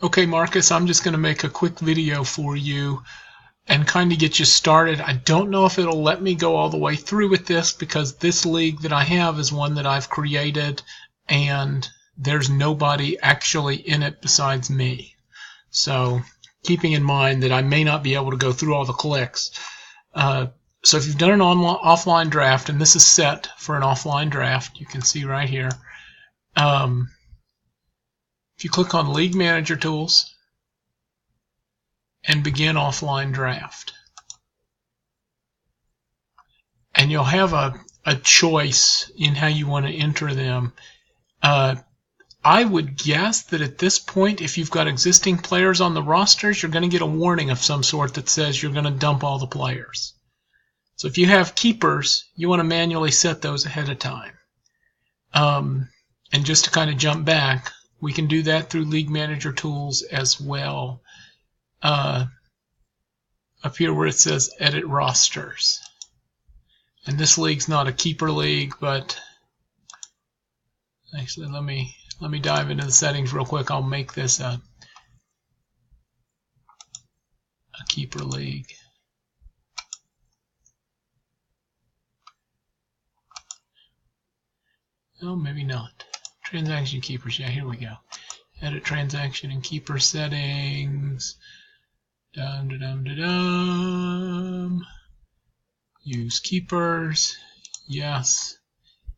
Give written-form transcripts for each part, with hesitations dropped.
Okay, Marcus, I'm just going to make a quick video for you and kind of get you started. I don't know if it'll let me go all the way through with this because this league that I have is one that I've created and there's nobody actually in it besides me. So keeping in mind that I may not be able to go through all the clicks. So if you've done an offline draft, and this is set for an offline draft, you can see right here. If you click on League Manager Tools and begin offline draft, and you'll have a choice in how you want to enter them. I would guess that at this point, if you've got existing players on the rosters, you're going to get a warning of some sort that says you're going to dump all the players. So if you have keepers, you want to manually set those ahead of time. And just to kind of jump back, we can do that through League Manager Tools as well. Up here where it says Edit Rosters. And this league's not a keeper league, but actually let me dive into the settings real quick. I'll make this a keeper league. Oh, maybe not. Transaction keepers. Yeah, here we go. Edit transaction and keeper settings. Use keepers. Yes.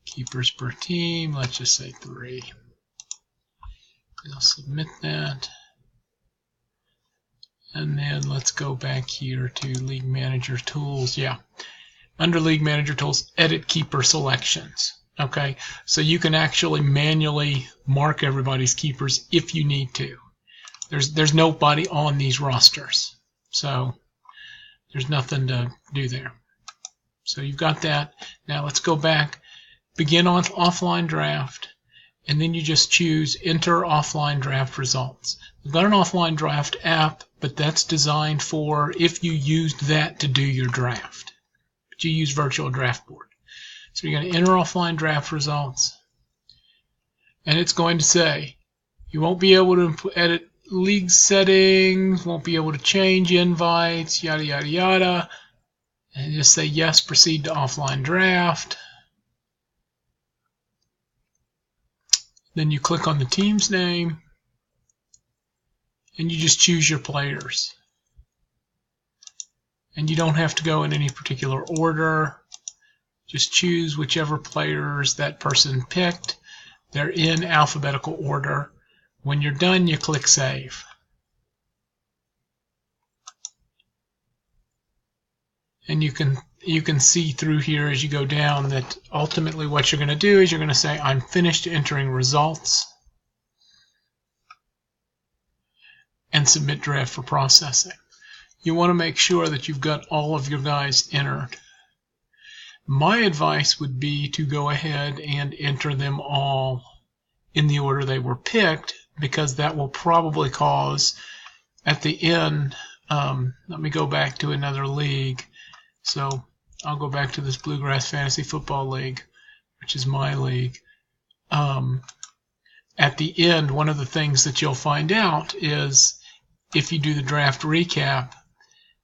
Keepers per team. Let's just say 3. I'll submit that. And then let's go back here to League Manager Tools. Yeah. Under League Manager Tools, edit keeper selections. Okay, so you can actually manually mark everybody's keepers if you need to. There's nobody on these rosters, so there's nothing to do there. So you've got that. Now let's go back, begin on offline draft, and then you just choose enter offline draft results. We've got an offline draft app, but that's designed for if you used that to do your draft. But you use Virtual Draft Board. So you're going to enter offline draft results, and it's going to say you won't be able to edit league settings, won't be able to change invites, yada, yada, yada, and just say yes, proceed to offline draft. Then you click on the team's name, and you just choose your players. And you don't have to go in any particular order. Just choose whichever players that person picked. They're in alphabetical order. When you're done, you click Save. And you can see through here as you go down that ultimately what you're going to do is you're going to say, I'm finished entering results, and submit draft for processing. You want to make sure that you've got all of your guys entered. My advice would be to go ahead and enter them all in the order they were picked, because that will probably cause at the end, let me go back to another league. So I'll go back to this Bluegrass Fantasy Football League, which is my league. At the end, one of the things that you'll find out is if you do the draft recap,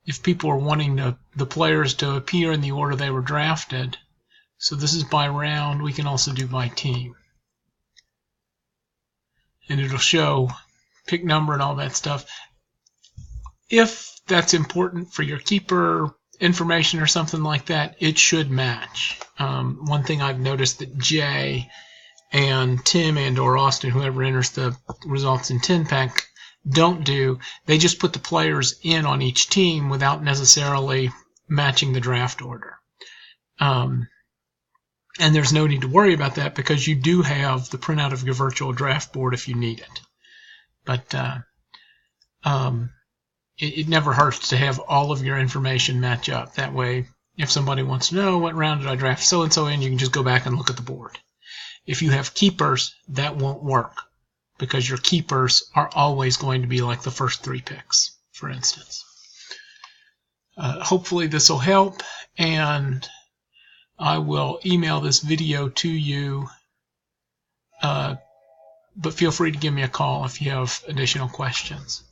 if people are wanting the players to appear in the order they were drafted. So this is by round. We can also do by team. And it'll show pick number and all that stuff. If that's important for your keeper information or something like that, it should match. One thing I've noticed that Jay and Tim and or Austin, whoever enters the results in 10-pack, don't do, they just put the players in on each team without necessarily matching the draft order. And there's no need to worry about that because you do have the printout of your virtual draft board if you need it. But it never hurts to have all of your information match up. That way, if somebody wants to know what round did I draft so-and-so in, you can just go back and look at the board. If you have keepers, that won't work, because your keepers are always going to be like the first 3 picks, for instance. Hopefully this will help, and I will email this video to you but feel free to give me a call if you have additional questions.